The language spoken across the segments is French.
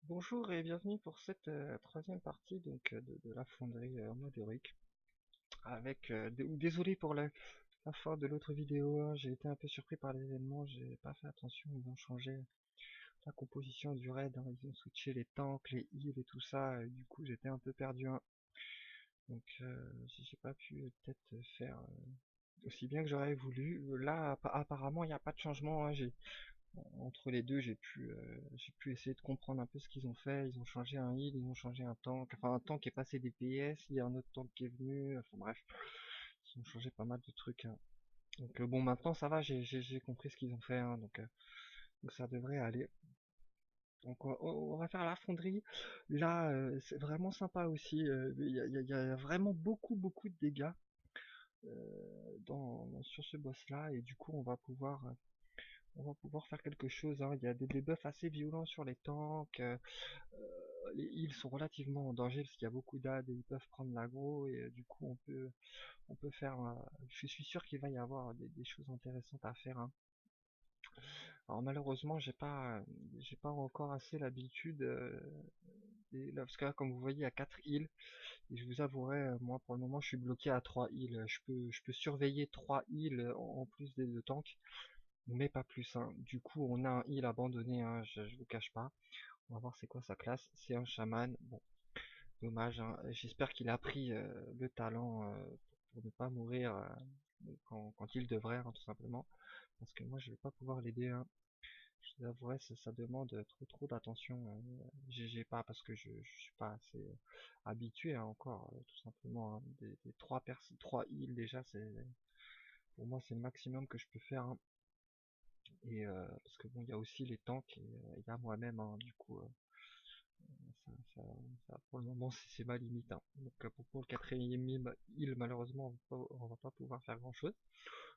Bonjour et bienvenue pour cette troisième partie de la fonderie en mode héroïque. Désolé pour la fin de l'autre vidéo, hein, j'ai été un peu surpris par les événements, j'ai pas fait attention, ils ont changé la composition du raid, hein, ils ont switché les tanks, les heals et tout ça, et du coup j'étais un peu perdu, hein. Donc j'ai pas pu peut-être faire aussi bien que j'aurais voulu. Là apparemment il n'y a pas de changement, hein, entre les deux, j'ai pu essayer de comprendre un peu ce qu'ils ont fait. Ils ont changé un heal, ils ont changé un tank. Enfin, un tank est passé des PS, il y a un autre tank qui est venu. Enfin bref, ils ont changé pas mal de trucs, hein. Donc bon, maintenant ça va, j'ai compris ce qu'ils ont fait, hein, donc ça devrait aller. Donc on va faire la fonderie. Là, c'est vraiment sympa aussi. Il y a vraiment beaucoup de dégâts sur ce boss-là, et du coup on va pouvoir faire quelque chose, hein. Il y a des debuffs assez violents sur les tanks. Les heals sont relativement en danger parce qu'il y a beaucoup d'AD et ils peuvent prendre l'aggro et du coup on peut faire. Je suis sûr qu'il va y avoir des choses intéressantes à faire, hein. Alors malheureusement j'ai pas encore assez l'habitude là, parce que là comme vous voyez il y a 4 heals et je vous avouerai moi pour le moment je suis bloqué à 3 heals. Je peux surveiller 3 heals en plus des deux tanks mais pas plus, hein. Du coup on a un heal abandonné, hein, je vous cache pas. On va voir c'est quoi sa classe. C'est un chaman. Bon, dommage, hein. J'espère qu'il a pris le talent pour ne pas mourir quand il devrait, hein, tout simplement. Parce que moi, je vais pas pouvoir l'aider, hein. Je vous avouerai, ça demande trop d'attention. J'ai pas parce que je suis pas assez habitué, hein, encore, tout simplement, hein. Des 3 heals déjà, c'est pour moi c'est le maximum que je peux faire, hein. Et parce que bon, il y a aussi les tanks et il y a moi-même, hein, du coup. Ça, ça, pour le moment, c'est ma limite, hein. Donc pour le quatrième île, malheureusement, on va pas pouvoir faire grand-chose.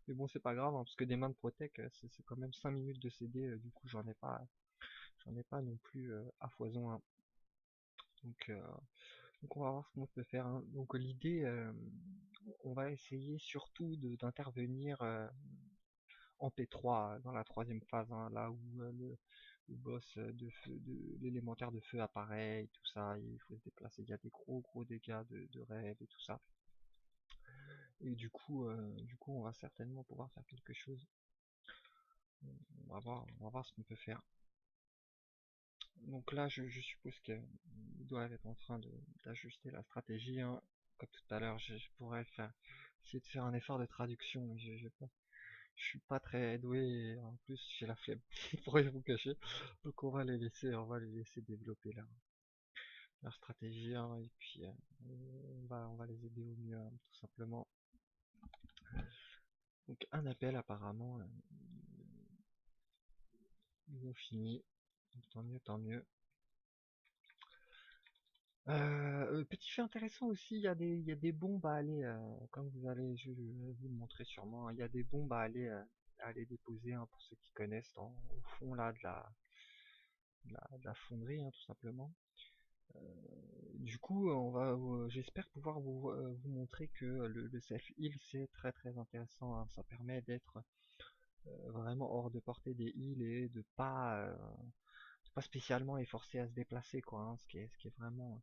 Mais bon, c'est pas grave, hein, parce que des mains de protec, c'est quand même 5 minutes de CD. Du coup, j'en ai pas non plus à foison, hein. Donc, euh, donc on va voir ce qu'on peut faire, hein. Donc l'idée, on va essayer surtout d'intervenir en P3 dans la troisième phase, hein, là où le boss de l'élémentaire de feu apparaît et tout ça, il faut se déplacer, il y a des gros dégâts de rêve et tout ça. Et du coup on va certainement pouvoir faire quelque chose. On va voir ce qu'on peut faire. Donc là je suppose qu'ils doivent être en train d'ajuster la stratégie, hein. Comme tout à l'heure, je pourrais essayer de faire un effort de traduction, mais je suis pas très doué et en plus j'ai la flemme pour rien vous cacher. Donc on va les laisser développer leur stratégie, hein, et puis on va les aider au mieux, hein, tout simplement. Donc un appel apparemment, ils ont fini. Donc, tant mieux, tant mieux. Petit fait intéressant aussi, il y a des bombes à aller, comme vous allez, je vais vous le montrer sûrement, hein. Il y a des bombes à aller déposer, hein, pour ceux qui connaissent au fond là de la fonderie, hein, tout simplement. Du coup, j'espère pouvoir vous montrer que le self-heal c'est très intéressant, hein. Ça permet d'être vraiment hors de portée des heals et de pas spécialement est forcé à se déplacer, quoi, hein, ce qui est vraiment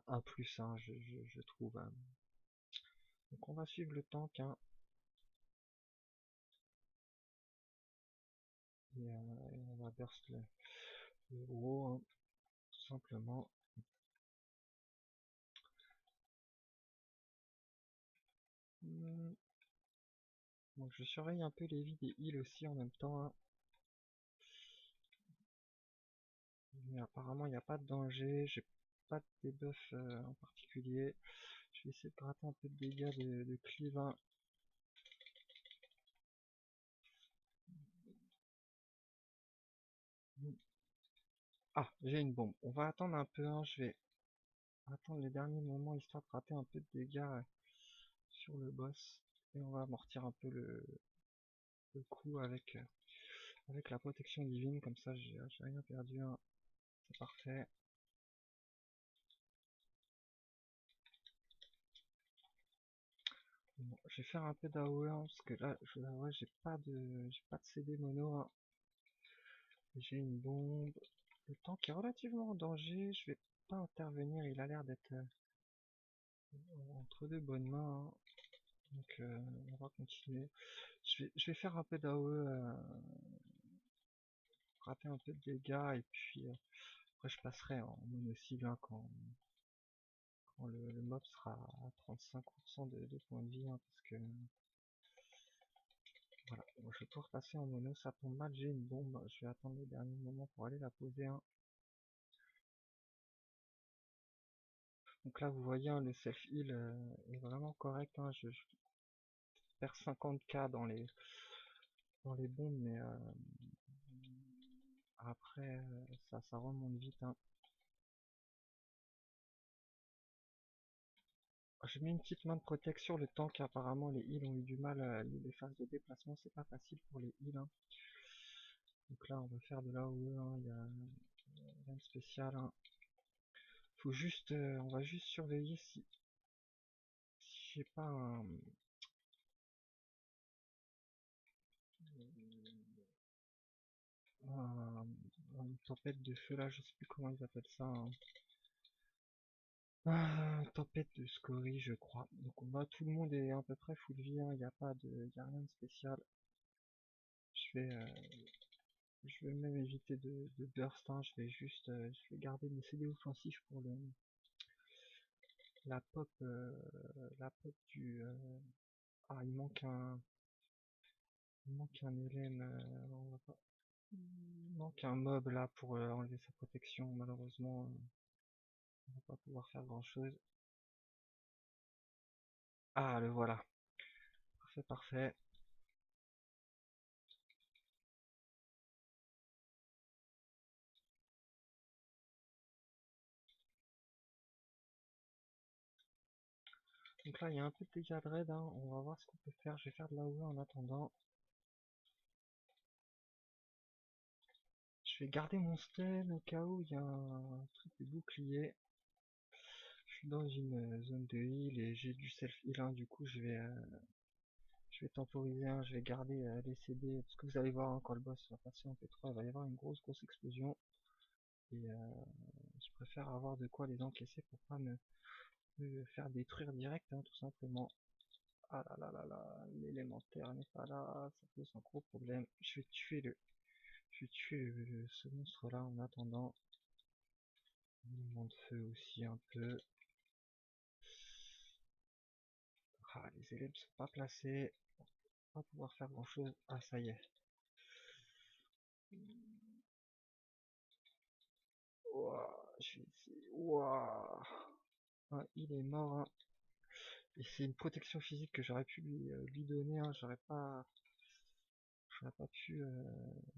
un plus, hein, je trouve, hein. Donc on va suivre le tank, hein, et on va burst le gros, hein, tout simplement. Hmm, Donc je surveille un peu les vies des heals aussi en même temps, hein. Mais apparemment il n'y a pas de danger, j'ai pas de debuff en particulier. Je vais essayer de gratter un peu de dégâts de cleave, hein. Ah, j'ai une bombe. On va attendre un peu, hein. Je vais attendre les derniers moments histoire de gratter un peu de dégâts sur le boss. Et on va amortir un peu le coup avec la protection divine. Comme ça, j'ai rien perdu, hein. C'est parfait. Bon, je vais faire un peu d'AOE, hein, parce que là, je vous avouerai, j'ai pas de CD mono, hein. J'ai une bombe. Le tank est relativement en danger, je vais pas intervenir, il a l'air d'être entre de bonnes mains, hein. Donc on va continuer. Je vais faire un peu d'AOE, rater un peu de dégâts, et puis après je passerai en mono-cible, hein, quand le mob sera à 35% de points de vie, hein, parce que voilà, bon, je vais pouvoir passer en mono, ça tombe mal, j'ai une bombe, je vais attendre le dernier moment pour aller la poser, hein. Donc là vous voyez, hein, le self-heal est vraiment correct, hein. Je perds 50k dans les bombes, mais après ça remonte vite, hein. Je mets une petite main de protection, le temps qu'apparemment les heals ont eu du mal, les phases de déplacement c'est pas facile pour les heals, hein. Donc là on va faire de l'AOE, hein, il y a rien de spécial, hein. Faut juste, on va juste surveiller si j'ai pas une tempête de feu là, je sais plus comment ils appellent ça, hein. Tempête de scorie je crois. Donc on va, tout le monde est à peu près full vie, hein, il n'y a pas de, y a rien de spécial. Je vais, je vais même éviter de burst, hein. Je vais juste, je vais garder mes CD offensifs pour la pop, la pop du, ah il manque un Hélène, on va pas, il manque un mob là pour enlever sa protection, malheureusement, on va pas pouvoir faire grand chose. Ah le voilà, parfait parfait. Donc là il y a un peu de dégâts de raid, hein. On va voir ce qu'on peut faire, je vais faire de la l'AOE en attendant. Je vais garder mon stun au cas où il y a un truc de bouclier. Je suis dans une zone de heal et j'ai du self heal, hein. Du coup je vais temporiser, hein. Je vais garder les CD, parce que vous allez voir, hein, quand le boss va passer en P3 il va y avoir une grosse explosion, et je préfère avoir de quoi les encaisser pour pas me faire détruire direct, hein, tout simplement. Ah là là là là, l'élémentaire n'est pas là, ça pose un gros problème. Je vais tuer ce monstre là en attendant. Mouvement de feu aussi un peu. Ah, les élèves sont pas placés, on va pas pouvoir faire grand chose. Ah ça y est. Ouah, je vais essayer. Ouah. Ah, il est mort, hein. Et c'est une protection physique que j'aurais pu lui donner, hein. J'aurais pas pu,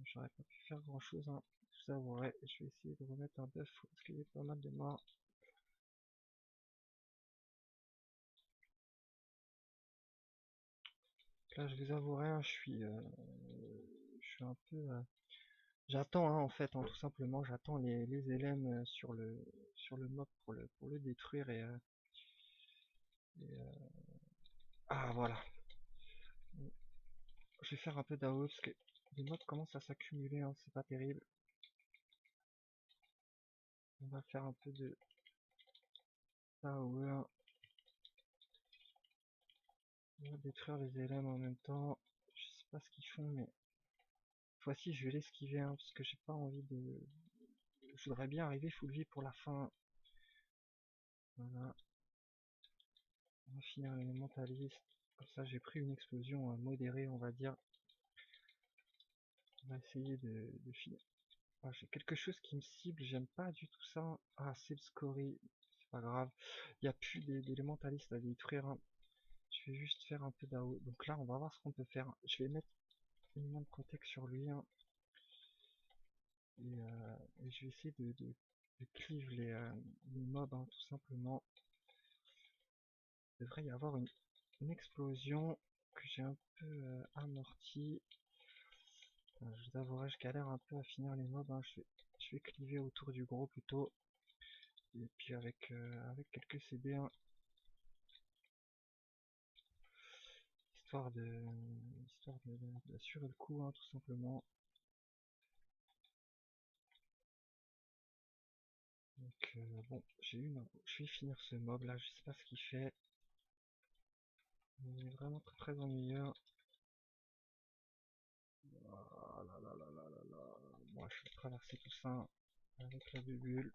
j'aurais pas pu faire grand chose, hein. Je vous avouerai, je vais essayer de remettre un buff parce qu'il y a pas mal de morts. Là, je vous avouerai, hein, je suis un peu, j'attends, hein, en fait, hein, tout simplement, j'attends les LM sur le mob pour le détruire ah voilà. Je vais faire un peu d'AOE parce que les mobs commencent à s'accumuler, hein, c'est pas terrible. On va faire un peu de AOE, hein. On va détruire les LM en même temps. Je sais pas ce qu'ils font, mais cette fois-ci je vais l'esquiver, hein, parce que j'ai pas envie de. Je voudrais bien arriver full vie pour la fin. Voilà. On va finir les mentalistes. Comme ça j'ai pris une explosion modérée, on va dire. On va essayer de finir. Ah, j'ai quelque chose qui me cible, j'aime pas du tout ça. Ah, c'est le scorie, c'est pas grave. Il n'y a plus d'élémentalistes à détruire, hein. Je vais juste faire un peu d'AO. Donc là, on va voir ce qu'on peut faire. Je vais mettre une main de protect sur lui, hein, et je vais essayer de cleave les mobs, hein, tout simplement. Il devrait y avoir une explosion que j'ai un peu amortie. Je vous avouerai, je galère un peu à finir les mobs, hein. Je vais cleaver autour du gros plutôt. Et puis avec quelques CD, hein, histoire d'assurer le coup, hein, tout simplement. Bon, j'ai une info. Je vais finir ce mob là, je sais pas ce qu'il fait. Il est vraiment très très ennuyeux. Ah là là là là là là. Moi je vais traverser tout ça avec la bubule.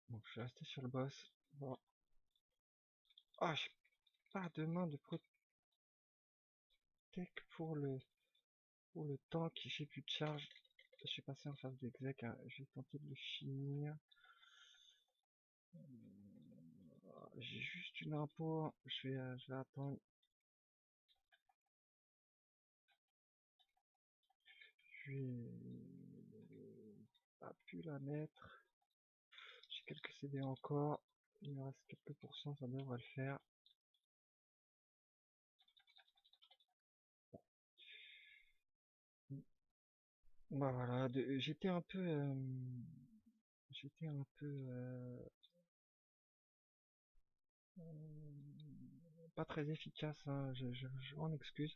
Bon, je vais rester sur le boss. Bon. Ah, j'ai pas de main de protect pour le tank. J'ai plus de charge. Je suis passé en phase d'exec. Hein. Je vais tenter de le finir. J'ai juste une info. Je vais attendre. Je vais pas pu la mettre. J'ai quelques CD encore. Il me reste quelques pourcents, ça devrait le faire. Bah voilà, j'étais un peu pas très efficace, hein, je m'en excuse,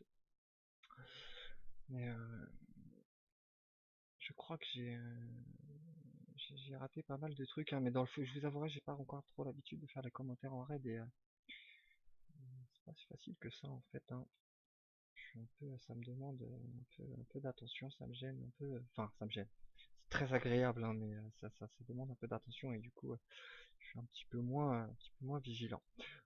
mais je crois que j'ai raté pas mal de trucs, hein, mais dans le feu, je vous avouerai, j'ai pas encore trop l'habitude de faire les commentaires en raid et c'est pas si facile que ça en fait, hein. Je suis un peu, ça me demande un peu d'attention, ça me gêne un peu, enfin ça me gêne. C'est très agréable, hein, mais ça demande un peu d'attention et du coup, je suis un petit peu moins vigilant.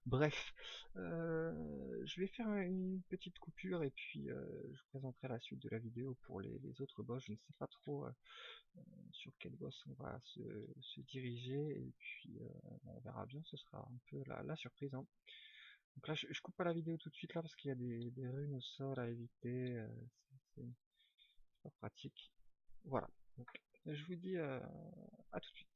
Bref, je vais faire une petite coupure et puis je vous présenterai la suite de la vidéo pour les autres boss. Je ne sais pas trop sur quel boss on va se diriger et puis on verra bien, ce sera un peu la surprise, hein. Donc là, je coupe pas la vidéo tout de suite là parce qu'il y a des runes au sol à éviter, c'est pas pratique. Voilà, donc je vous dis à tout de suite.